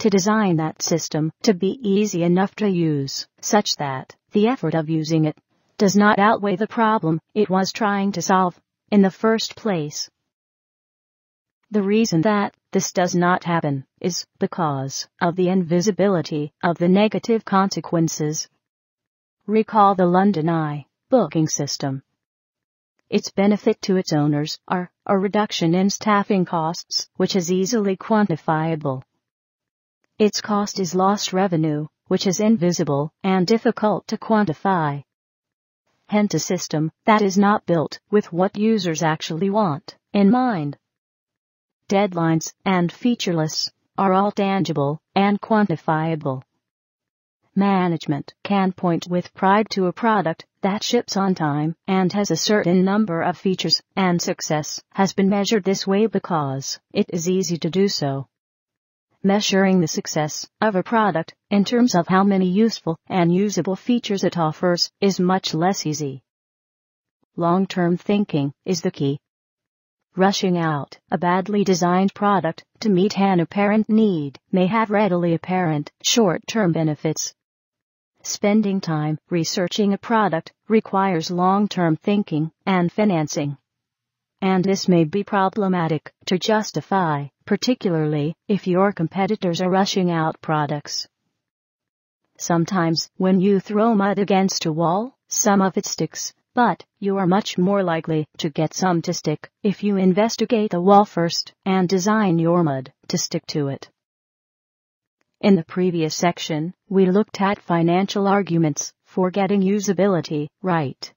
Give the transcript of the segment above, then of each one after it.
to design that system to be easy enough to use, such that the effort of using it does not outweigh the problem it was trying to solve in the first place. The reason that this does not happen is because of the invisibility of the negative consequences. Recall the London Eye booking system. Its benefit to its owners are a reduction in staffing costs, which is easily quantifiable. Its cost is lost revenue, which is invisible and difficult to quantify. Hence a system that is not built with what users actually want in mind. Deadlines and featureless are all tangible and quantifiable. Management can point with pride to a product that ships on time and has a certain number of features, and success has been measured this way because it is easy to do so. Measuring the success of a product in terms of how many useful and usable features it offers is much less easy. Long-term thinking is the key. Rushing out a badly designed product to meet an apparent need may have readily apparent short-term benefits. Spending time researching a product requires long-term thinking and financing. And this may be problematic to justify, particularly if your competitors are rushing out products. Sometimes, when you throw mud against a wall, some of it sticks, but you are much more likely to get some to stick if you investigate the wall first and design your mud to stick to it. In the previous section, we looked at financial arguments for getting usability right.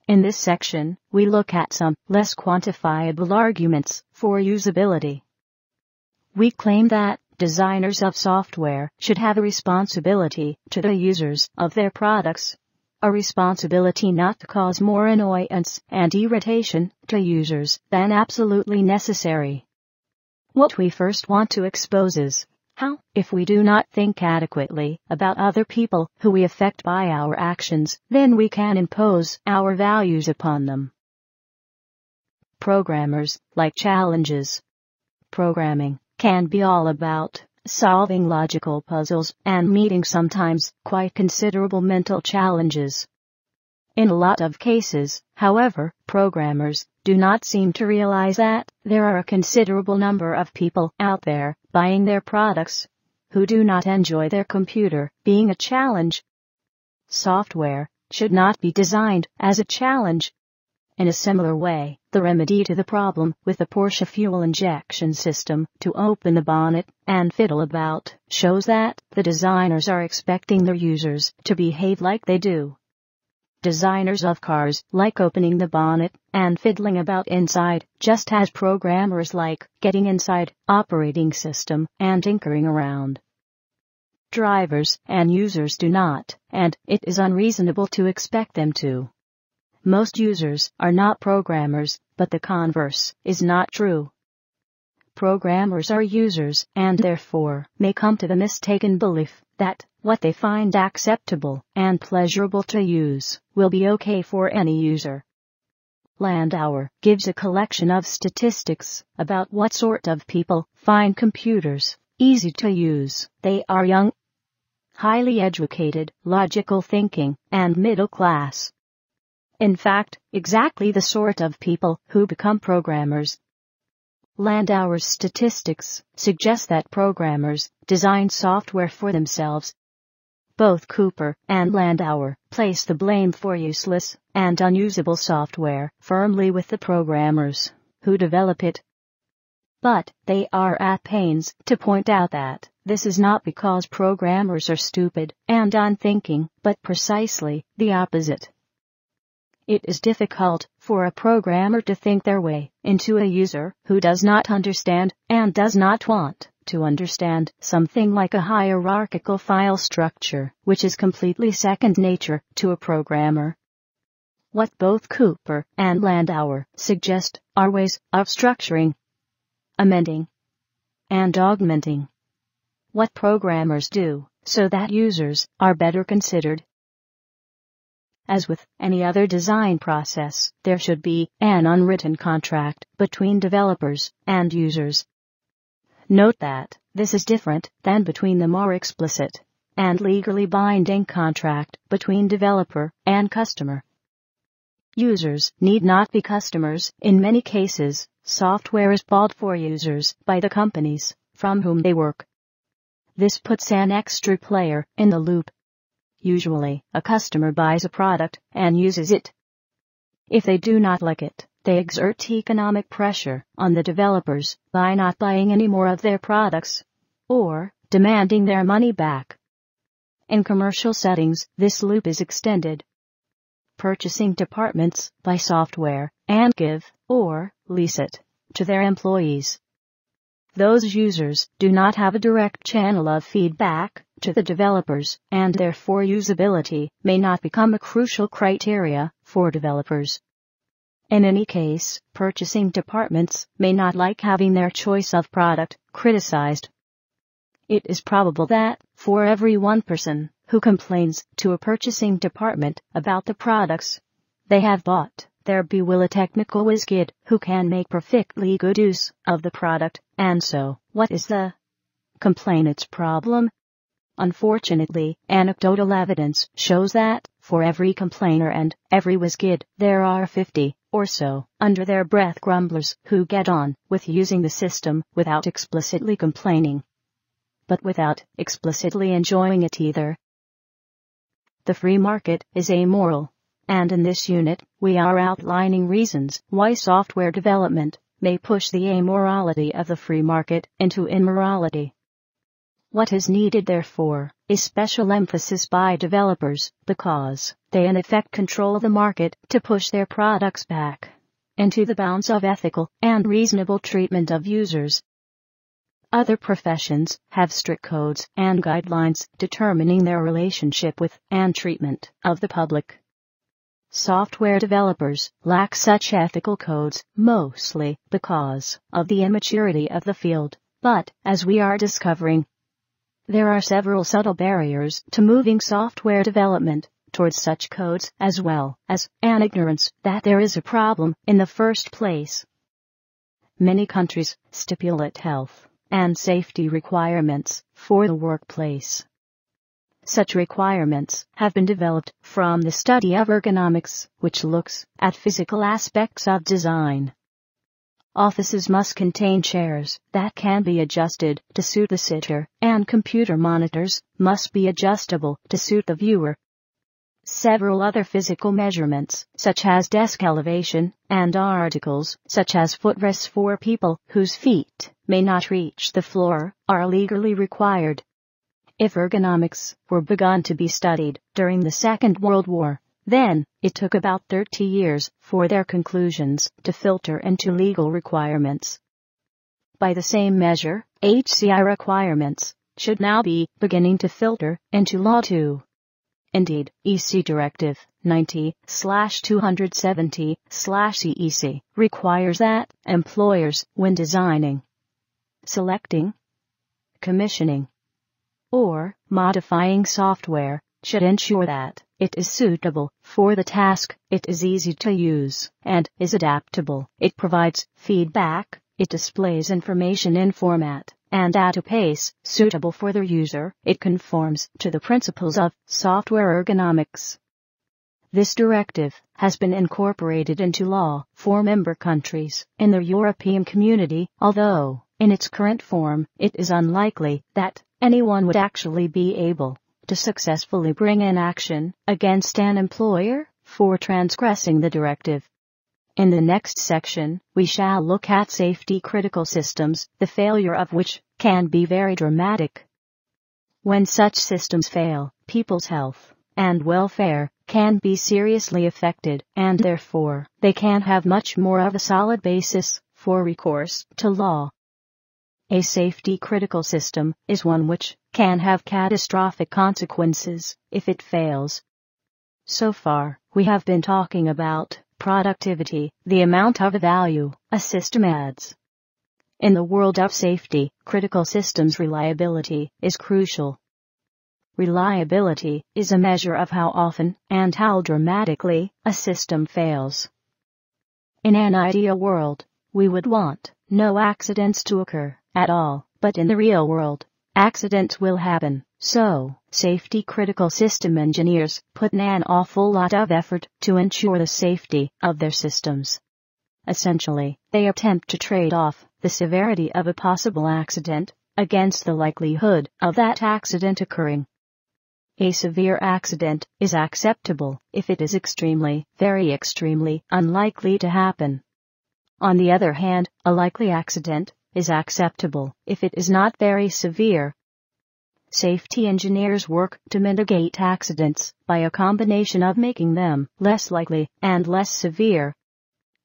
In this section, we look at some less quantifiable arguments for usability. We claim that designers of software should have a responsibility to the users of their products. A responsibility not to cause more annoyance and irritation to users than absolutely necessary. What we first want to expose is how, if we do not think adequately about other people who we affect by our actions, then we can impose our values upon them. Programmers like challenges. Programming can be all about solving logical puzzles and meeting sometimes quite considerable mental challenges. In a lot of cases, however, programmers do not seem to realize that there are a considerable number of people out there buying their products who do not enjoy their computer being a challenge. Software should not be designed as a challenge. In a similar way, the remedy to the problem with the Porsche fuel injection system to open the bonnet and fiddle about shows that the designers are expecting their users to behave like they do. Designers of cars like opening the bonnet and fiddling about inside, just as programmers like getting inside operating system and tinkering around. Drivers and users do not, and it is unreasonable to expect them to. Most users are not programmers, but the converse is not true. Programmers are users and therefore may come to the mistaken belief that what they find acceptable and pleasurable to use will be okay for any user. Landauer gives a collection of statistics about what sort of people find computers easy to use. They are young, highly educated, logical thinking, and middle class. In fact, exactly the sort of people who become programmers. Landauer's statistics suggest that programmers design software for themselves. Both Cooper and Landauer place the blame for useless and unusable software firmly with the programmers who develop it. But they are at pains to point out that this is not because programmers are stupid and unthinking, but precisely the opposite. It is difficult for a programmer to think their way into a user who does not understand and does not want to understand something like a hierarchical file structure, which is completely second nature to a programmer. What both Cooper and Landauer suggest are ways of structuring, amending, and augmenting what programmers do so that users are better considered. As with any other design process, there should be an unwritten contract between developers and users. Note that this is different than between the more explicit and legally binding contract between developer and customer. Users need not be customers. In many cases, software is bought for users by the companies from whom they work. This puts an extra player in the loop. Usually, a customer buys a product and uses it. If they do not like it, they exert economic pressure on the developers by not buying any more of their products or demanding their money back. In commercial settings, this loop is extended. Purchasing departments buy software and give or lease it to their employees. Those users do not have a direct channel of feedback to the developers, and therefore usability may not become a crucial criteria for developers. In any case, purchasing departments may not like having their choice of product criticized. It is probable that, for every one person who complains to a purchasing department about the products they have bought, there will be a technical whiz-kid who can make perfectly good use of the product. And so, what is the complainant's problem? Unfortunately, anecdotal evidence shows that, for every complainer and every whiz-kid, there are 50 or so under their breath grumblers who get on with using the system without explicitly complaining, but without explicitly enjoying it either. The free market is amoral. And in this unit, we are outlining reasons why software development may push the amorality of the free market into immorality. What is needed, therefore, is special emphasis by developers, because they in effect control the market to push their products back into the bounds of ethical and reasonable treatment of users. Other professions have strict codes and guidelines determining their relationship with and treatment of the public. Software developers lack such ethical codes, mostly because of the immaturity of the field, but, as we are discovering, there are several subtle barriers to moving software development towards such codes, as well as an ignorance that there is a problem in the first place. Many countries stipulate health and safety requirements for the workplace. Such requirements have been developed from the study of ergonomics, which looks at physical aspects of design. Offices must contain chairs that can be adjusted to suit the sitter, and computer monitors must be adjustable to suit the viewer. Several other physical measurements, such as desk elevation, and articles, such as footrests for people whose feet may not reach the floor, are legally required. If ergonomics were begun to be studied during the Second World War, then it took about 30 years for their conclusions to filter into legal requirements. By the same measure, HCI requirements should now be beginning to filter into law too. Indeed, EC Directive 90/270/CEC requires that employers, when designing, selecting, commissioning, or modifying software, should ensure that it is suitable for the task, it is easy to use, and is adaptable, it provides feedback, it displays information in format and at a pace suitable for the user, it conforms to the principles of software ergonomics. This directive has been incorporated into law for member countries in the European Community, although, in its current form, it is unlikely that anyone would actually be able to successfully bring an action against an employer for transgressing the directive. In the next section, we shall look at safety-critical systems, the failure of which can be very dramatic. When such systems fail, people's health and welfare can be seriously affected, and therefore, they can have much more of a solid basis for recourse to law. A safety-critical system is one which can have catastrophic consequences if it fails. So far, we have been talking about productivity, the amount of value a system adds. In the world of safety, critical systems reliability is crucial. Reliability is a measure of how often and how dramatically a system fails. In an ideal world, we would want no accidents to occur at all. But in the real world, accidents will happen, so safety-critical system engineers put in an awful lot of effort to ensure the safety of their systems. Essentially, they attempt to trade off the severity of a possible accident against the likelihood of that accident occurring. A severe accident is acceptable if it is extremely, very extremely unlikely to happen. On the other hand, a likely accident is acceptable if it is not very severe. Safety engineers work to mitigate accidents by a combination of making them less likely and less severe.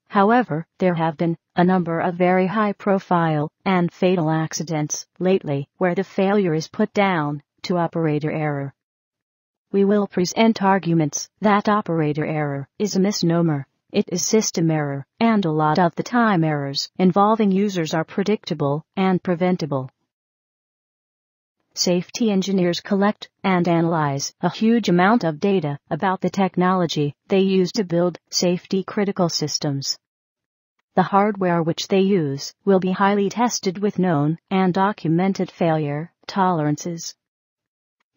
However, there have been a number of very high-profile and fatal accidents lately where the failure is put down to operator error. We will present arguments that operator error is a misnomer. It is system error, and a lot of the time errors involving users are predictable and preventable. Safety engineers collect and analyze a huge amount of data about the technology they use to build safety-critical systems. The hardware which they use will be highly tested with known and documented failure tolerances.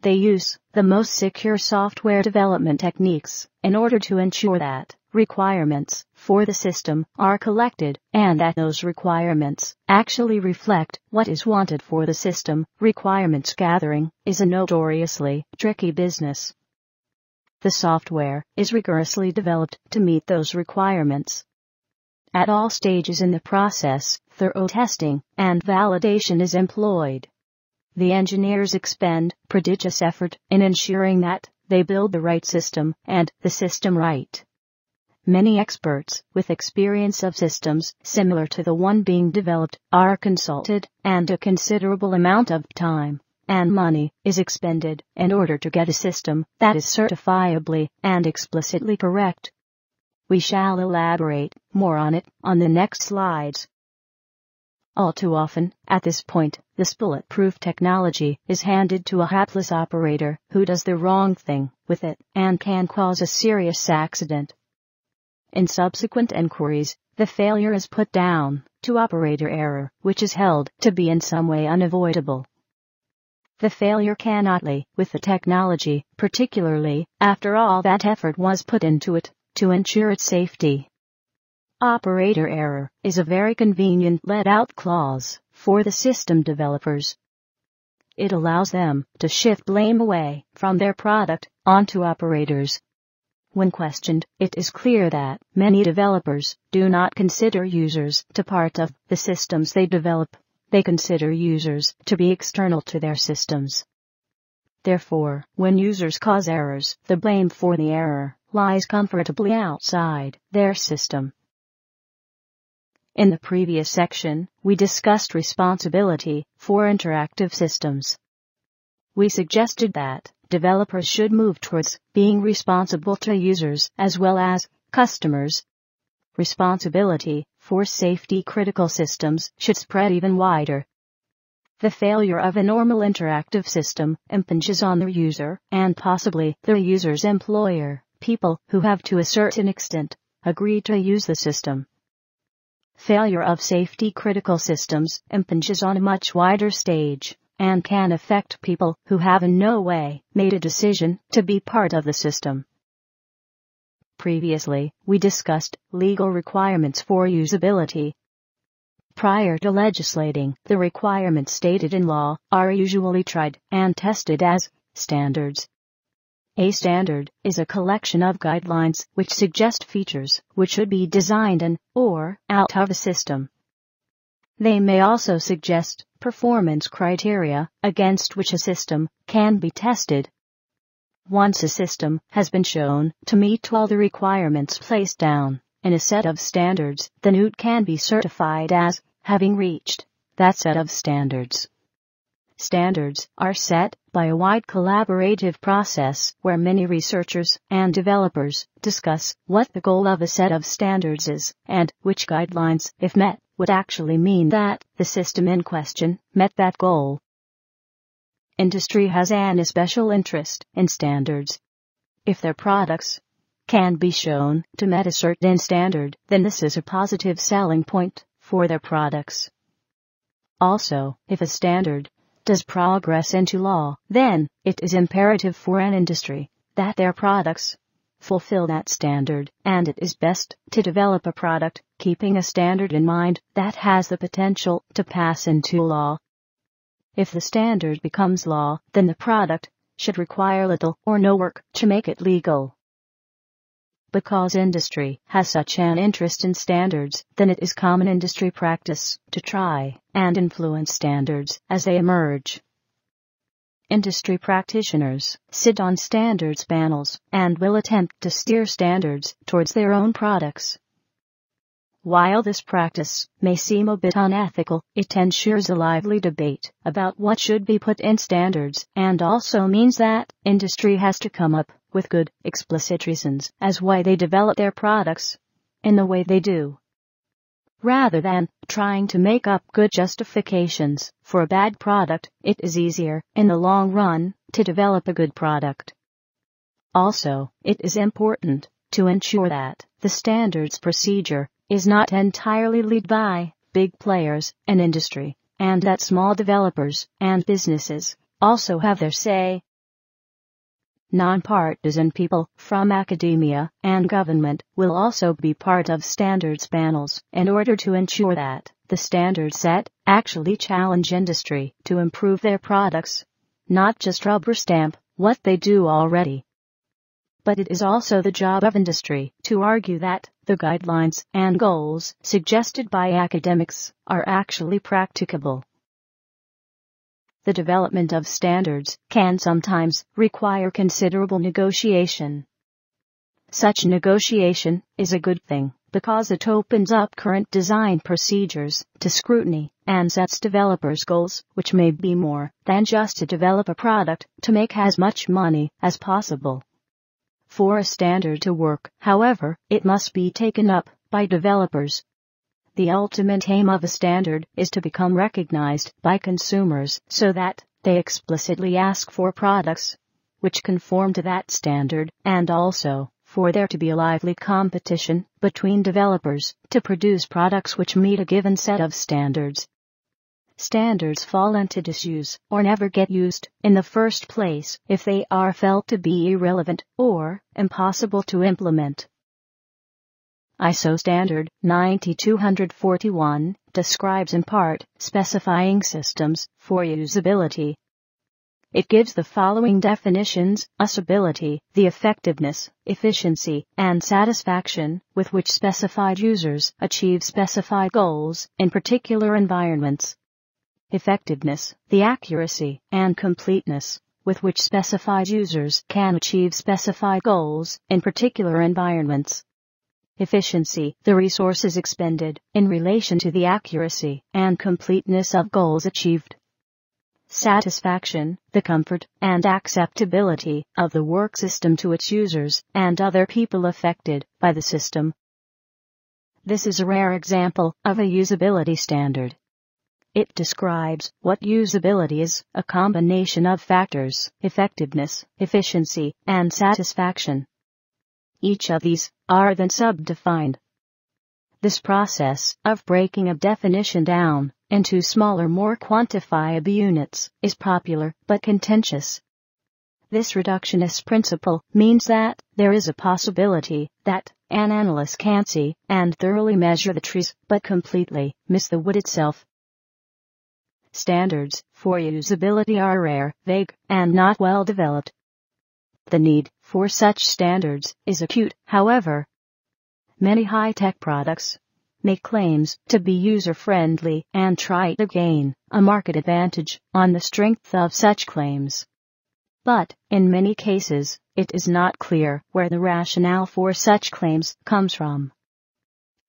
They use the most secure software development techniques in order to ensure that requirements for the system are collected and that those requirements actually reflect what is wanted for the system. Requirements gathering is a notoriously tricky business. The software is rigorously developed to meet those requirements. At all stages in the process, thorough testing and validation is employed. The engineers expend prodigious effort in ensuring that they build the right system and the system right. Many experts with experience of systems similar to the one being developed are consulted, and a considerable amount of time and money is expended in order to get a system that is certifiably and explicitly correct. We shall elaborate more on it on the next slides. All too often, at this point, this bulletproof technology is handed to a hapless operator who does the wrong thing with it and can cause a serious accident. In subsequent inquiries, the failure is put down to operator error, which is held to be in some way unavoidable. The failure cannot lie with the technology, particularly after all that effort was put into it to ensure its safety. Operator error is a very convenient let-out clause for the system developers. It allows them to shift blame away from their product onto operators. When questioned, it is clear that many developers do not consider users to part of the systems they develop. They consider users to be external to their systems. Therefore, when users cause errors, the blame for the error lies comfortably outside their system. In the previous section, we discussed responsibility for interactive systems. We suggested that developers should move towards being responsible to users as well as customers. Responsibility for safety-critical systems should spread even wider. The failure of a normal interactive system impinges on the user and possibly the user's employer, people who have to a certain extent agreed to use the system. Failure of safety-critical systems impinges on a much wider stage and can affect people who have in no way made a decision to be part of the system. Previously, we discussed legal requirements for usability. Prior to legislating, the requirements stated in law are usually tried and tested as standards. A standard is a collection of guidelines which suggest features which should be designed in or out of a system. They may also suggest performance criteria against which a system can be tested. Once a system has been shown to meet all the requirements placed down in a set of standards, then it can be certified as having reached that set of standards. Standards are set by a wide collaborative process where many researchers and developers discuss what the goal of a set of standards is and which guidelines, if met, would actually mean that the system in question met that goal. Industry has an especial interest in standards. If their products can be shown to meet a certain standard, then this is a positive selling point for their products. Also, if a standard does progress into law, then it is imperative for an industry that their products fulfill that standard, and it is best to develop a product keeping a standard in mind that has the potential to pass into law. If the standard becomes law, then the product should require little or no work to make it legal. Because industry has such an interest in standards, then it is common industry practice to try and influence standards as they emerge. Industry practitioners sit on standards panels and will attempt to steer standards towards their own products. While this practice may seem a bit unethical, it ensures a lively debate about what should be put in standards, and also means that industry has to come up with good, explicit reasons as why they develop their products in the way they do, rather than trying to make up good justifications for a bad product. It is easier, in the long run, to develop a good product. Also, it is important to ensure that the standards procedure is not entirely led by big players in industry, and that small developers and businesses also have their say. Non-partisan people from academia and government will also be part of standards panels in order to ensure that the standards set actually challenge industry to improve their products, not just rubber stamp what they do already. But it is also the job of industry to argue that the guidelines and goals suggested by academics are actually practicable. The development of standards can sometimes require considerable negotiation. Such negotiation is a good thing because it opens up current design procedures to scrutiny and sets developers' goals, which may be more than just to develop a product to make as much money as possible. For a standard to work, however, it must be taken up by developers. The ultimate aim of a standard is to become recognized by consumers so that they explicitly ask for products which conform to that standard, and also for there to be a lively competition between developers to produce products which meet a given set of standards. Standards fall into disuse or never get used in the first place if they are felt to be irrelevant or impossible to implement. ISO Standard 9241 describes in part specifying systems for usability. It gives the following definitions: usability, the effectiveness, efficiency, and satisfaction with which specified users achieve specified goals in particular environments. Effectiveness, the accuracy and completeness with which specified users can achieve specified goals in particular environments. Efficiency, the resources expended in relation to the accuracy and completeness of goals achieved. Satisfaction, the comfort and acceptability of the work system to its users and other people affected by the system. This is a rare example of a usability standard. It describes what usability is, a combination of factors: effectiveness, efficiency, and satisfaction. Each of these are then subdefined. This process of breaking a definition down into smaller, more quantifiable units is popular but contentious. This reductionist principle means that there is a possibility that an analyst can't see and thoroughly measure the trees but completely miss the wood itself. Standards for usability are rare, vague, and not well developed. The need for such standards is acute, however. Many high-tech products make claims to be user-friendly and try to gain a market advantage on the strength of such claims. But, in many cases, it is not clear where the rationale for such claims comes from.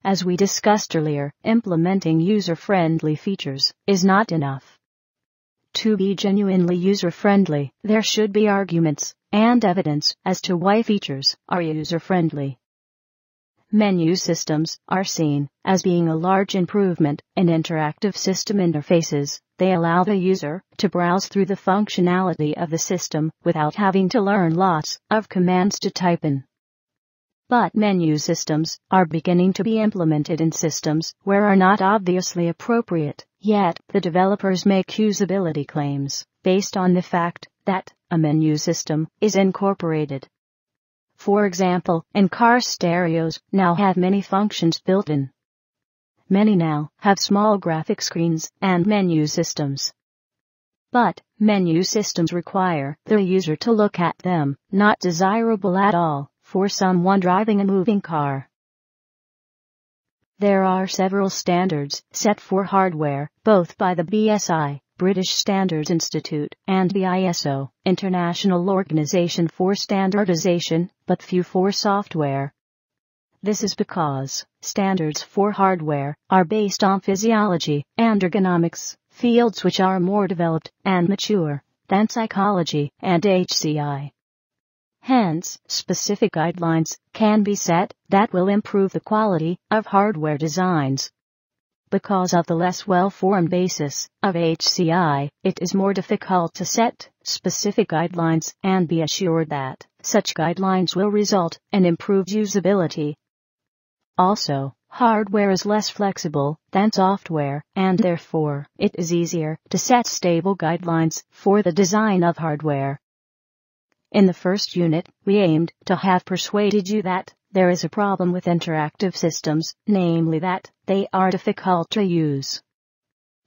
As we discussed earlier, implementing user-friendly features is not enough. To be genuinely user-friendly, there should be arguments and evidence as to why features are user-friendly. Menu systems are seen as being a large improvement in interactive system interfaces. They allow the user to browse through the functionality of the system without having to learn lots of commands to type in. But menu systems are beginning to be implemented in systems where are not obviously appropriate, yet the developers make usability claims based on the fact that a menu system is incorporated. For example, in-car stereos now have many functions built in. Many now have small graphic screens and menu systems. But menu systems require the user to look at them, not desirable at all for someone driving a moving car. There are several standards set for hardware, both by the BSI, British Standards Institute, and the ISO, International Organization for Standardization, but few for software. This is because standards for hardware are based on physiology and ergonomics, fields which are more developed and mature than psychology and HCI. Hence, specific guidelines can be set that will improve the quality of hardware designs. Because of the less well-formed basis of HCI, it is more difficult to set specific guidelines and be assured that such guidelines will result in improved usability. Also, hardware is less flexible than software, and therefore, it is easier to set stable guidelines for the design of hardware. In the first unit, we aimed to have persuaded you that there is a problem with interactive systems, namely that they are difficult to use.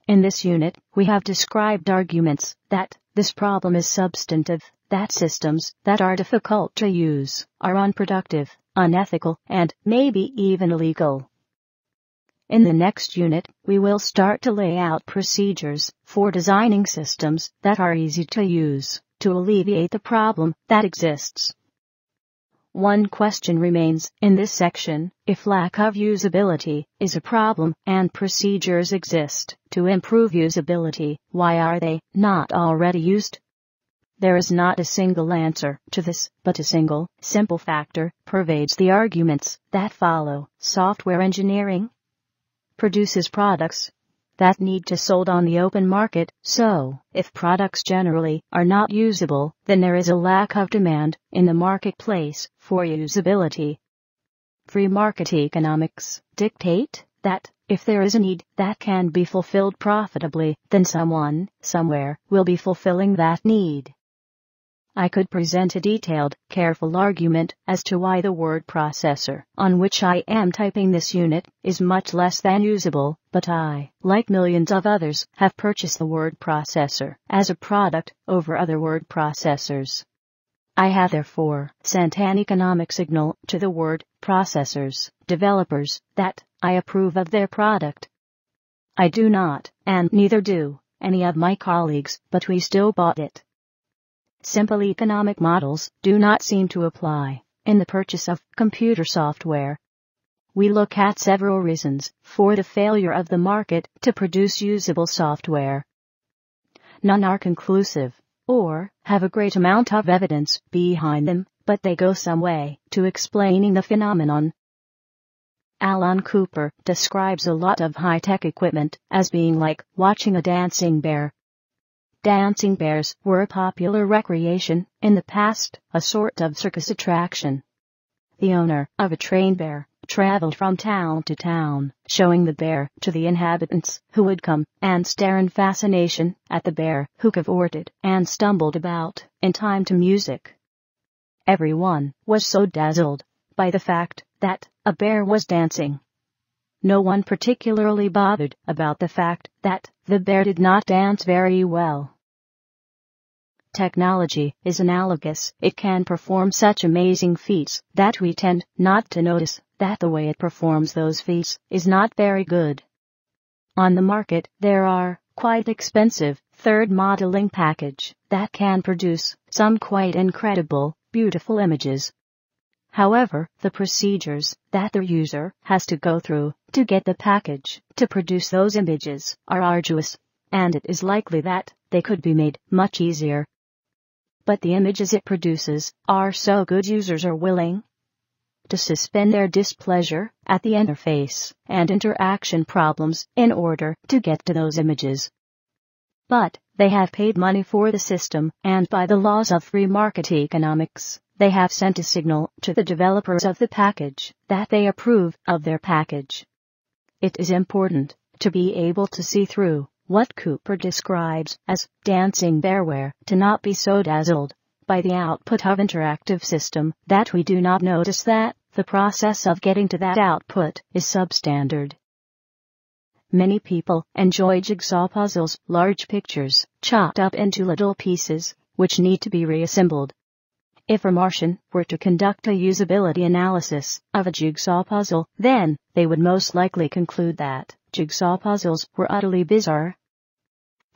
In this unit, we have described arguments that this problem is substantive, that systems that are difficult to use are unproductive, unethical, and maybe even illegal. In the next unit, we will start to lay out procedures for designing systems that are easy to use to alleviate the problem that exists. One question remains in this section: if lack of usability is a problem and procedures exist to improve usability, why are they not already used? There is not a single answer to this, but a single, simple factor pervades the arguments that follow. Software engineering produces products that need to be sold on the open market, so if products generally are not usable, then there is a lack of demand in the marketplace for usability. Free market economics dictate that if there is a need that can be fulfilled profitably, then someone, somewhere, will be fulfilling that need. I could present a detailed, careful argument as to why the word processor, on which I am typing this unit, is much less than usable, but I, like millions of others, have purchased the word processor as a product over other word processors. I have therefore sent an economic signal to the word processors developers that I approve of their product. I do not, and neither do any of my colleagues, but we still bought it. Simple economic models do not seem to apply in the purchase of computer software. We look at several reasons for the failure of the market to produce usable software. None are conclusive, or have a great amount of evidence behind them, but they go some way to explaining the phenomenon. Alan Cooper describes a lot of high-tech equipment as being like watching a dancing bear. Dancing bears were a popular recreation in the past, a sort of circus attraction. The owner of a trained bear traveled from town to town, showing the bear to the inhabitants, who would come and stare in fascination at the bear, who cavorted and stumbled about in time to music. Everyone was so dazzled by the fact that a bear was dancing. No one particularly bothered about the fact that the bear did not dance very well. Technology is analogous. It can perform such amazing feats that we tend not to notice that the way it performs those feats is not very good. On the market, there are quite expensive third modeling package that can produce some quite incredible, beautiful images. However, the procedures that the user has to go through to get the package to produce those images are arduous, and it is likely that they could be made much easier. But the images it produces are so good users are willing to suspend their displeasure at the interface and interaction problems in order to get to those images. But they have paid money for the system, and by the laws of free market economics, they have sent a signal to the developers of the package that they approve of their package. It is important to be able to see through what Cooper describes as dancing bearware, to not be so dazzled by the output of interactive system that we do not notice that the process of getting to that output is substandard. Many people enjoy jigsaw puzzles, large pictures, chopped up into little pieces, which need to be reassembled. If a Martian were to conduct a usability analysis of a jigsaw puzzle, then they would most likely conclude that jigsaw puzzles were utterly bizarre.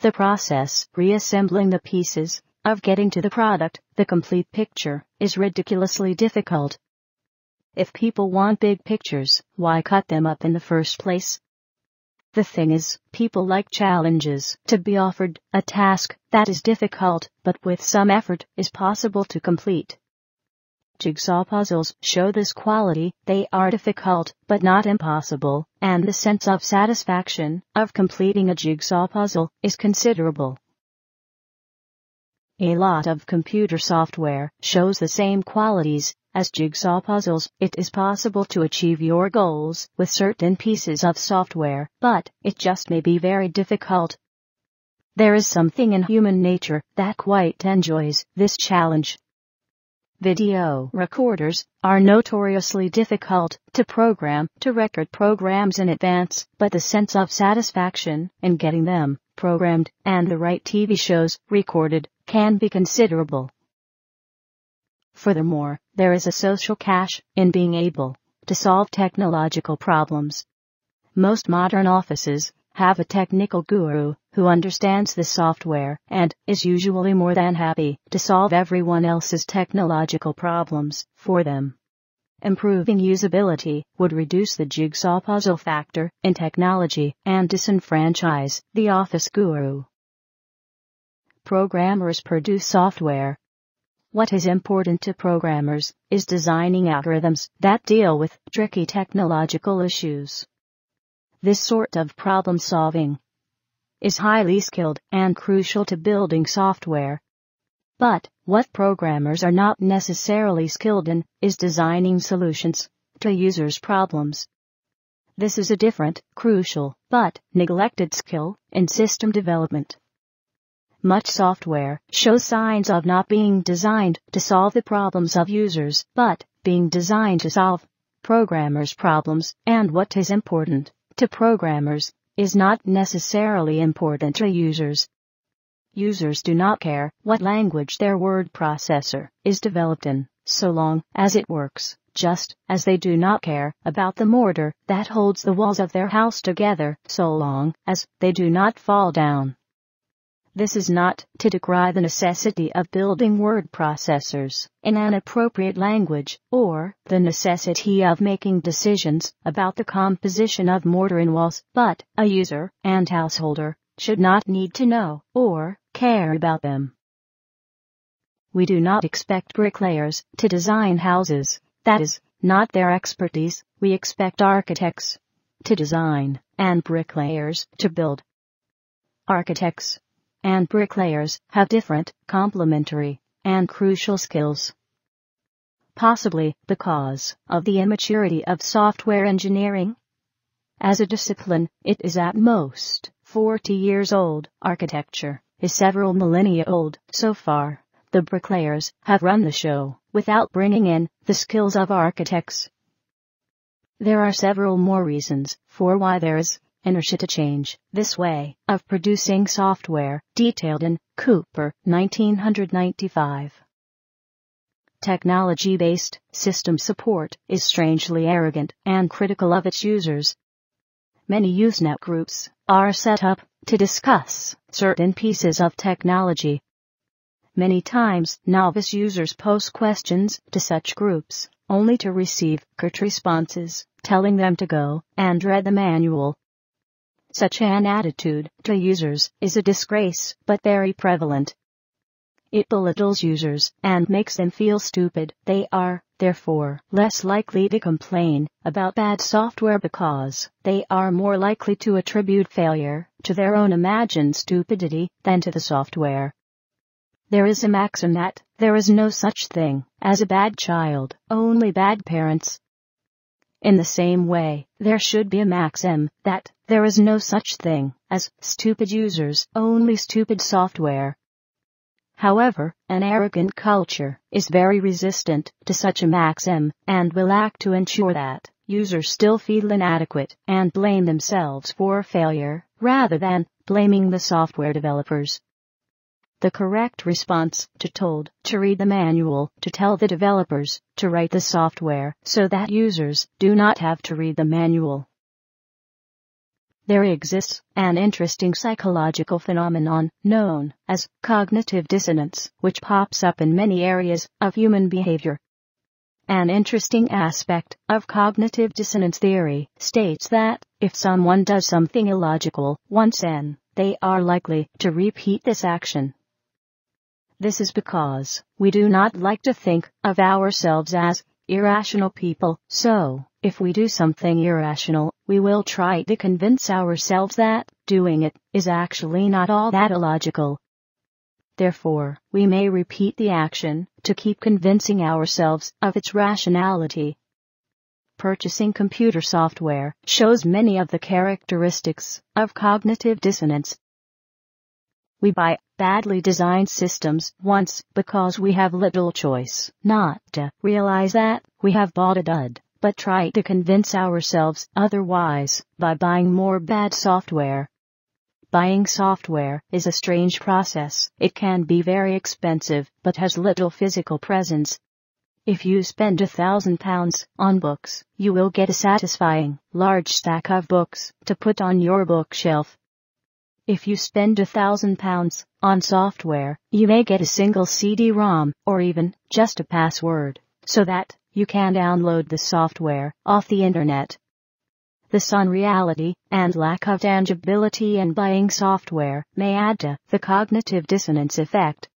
The process, reassembling the pieces, of getting to the product, the complete picture, is ridiculously difficult. If people want big pictures, why cut them up in the first place? The thing is, people like challenges. To be offered a task that is difficult, but with some effort, is possible to complete. Jigsaw puzzles show this quality. They are difficult, but not impossible, and the sense of satisfaction of completing a jigsaw puzzle is considerable. A lot of computer software shows the same qualities as jigsaw puzzles. It is possible to achieve your goals with certain pieces of software, but it just may be very difficult. There is something in human nature that quite enjoys this challenge. Video recorders are notoriously difficult to program, to record programs in advance, but the sense of satisfaction in getting them programmed and the right TV shows recorded can be considerable. Furthermore, there is a social cash in being able to solve technological problems. Most modern offices have a technical guru who understands the software and is usually more than happy to solve everyone else's technological problems for them. Improving usability would reduce the jigsaw puzzle factor in technology and disenfranchise the office guru. Programmers produce software. What is important to programmers is designing algorithms that deal with tricky technological issues. This sort of problem solving is highly skilled and crucial to building software. But what programmers are not necessarily skilled in is designing solutions to users' problems. This is a different, crucial, but neglected skill in system development. Much software shows signs of not being designed to solve the problems of users, but being designed to solve programmers' problems, and what is important to programmers is not necessarily important to users. Users do not care what language their word processor is developed in, so long as it works, just as they do not care about the mortar that holds the walls of their house together, so long as they do not fall down. This is not to decry the necessity of building word processors in an appropriate language, or the necessity of making decisions about the composition of mortar in walls, but a user and householder should not need to know or care about them. We do not expect bricklayers to design houses. That is not their expertise. We expect architects to design and bricklayers to build. Architects and bricklayers have different, complementary, and crucial skills. Possibly because of the immaturity of software engineering. As a discipline, it is at most 40 years old. Architecture is several millennia old. So far, the bricklayers have run the show without bringing in the skills of architects. There are several more reasons for why there is inertia to change this way of producing software, detailed in Cooper, 1995. Technology-based system support is strangely arrogant and critical of its users. Many Usenet groups are set up to discuss certain pieces of technology. Many times, novice users post questions to such groups, only to receive curt responses telling them to go and read the manual. Such an attitude to users is a disgrace, but very prevalent. It belittles users and makes them feel stupid. They are, therefore, less likely to complain about bad software because they are more likely to attribute failure to their own imagined stupidity than to the software. There is a maxim that there is no such thing as a bad child, only bad parents. In the same way, there should be a maxim that there is no such thing as stupid users, only stupid software. However, an arrogant culture is very resistant to such a maxim and will act to ensure that users still feel inadequate and blame themselves for failure rather than blaming the software developers. The correct response to told to read the manual to tell the developers to write the software so that users do not have to read the manual. There exists an interesting psychological phenomenon known as cognitive dissonance, which pops up in many areas of human behavior. An interesting aspect of cognitive dissonance theory states that if someone does something illogical once, then they are likely to repeat this action. This is because we do not like to think of ourselves as irrational people, so if we do something irrational, we will try to convince ourselves that doing it is actually not all that illogical. Therefore, we may repeat the action to keep convincing ourselves of its rationality. Purchasing computer software shows many of the characteristics of cognitive dissonance. We buy badly designed systems once because we have little choice, not to realize that we have bought a dud, but try to convince ourselves otherwise by buying more bad software. Buying software is a strange process. It can be very expensive, but has little physical presence. If you spend £1,000 on books, you will get a satisfying, large stack of books to put on your bookshelf. If you spend £1,000 on software, you may get a single CD-ROM, or even just a password, so that you can download the software off the internet. This unreality and lack of tangibility in buying software may add to the cognitive dissonance effect.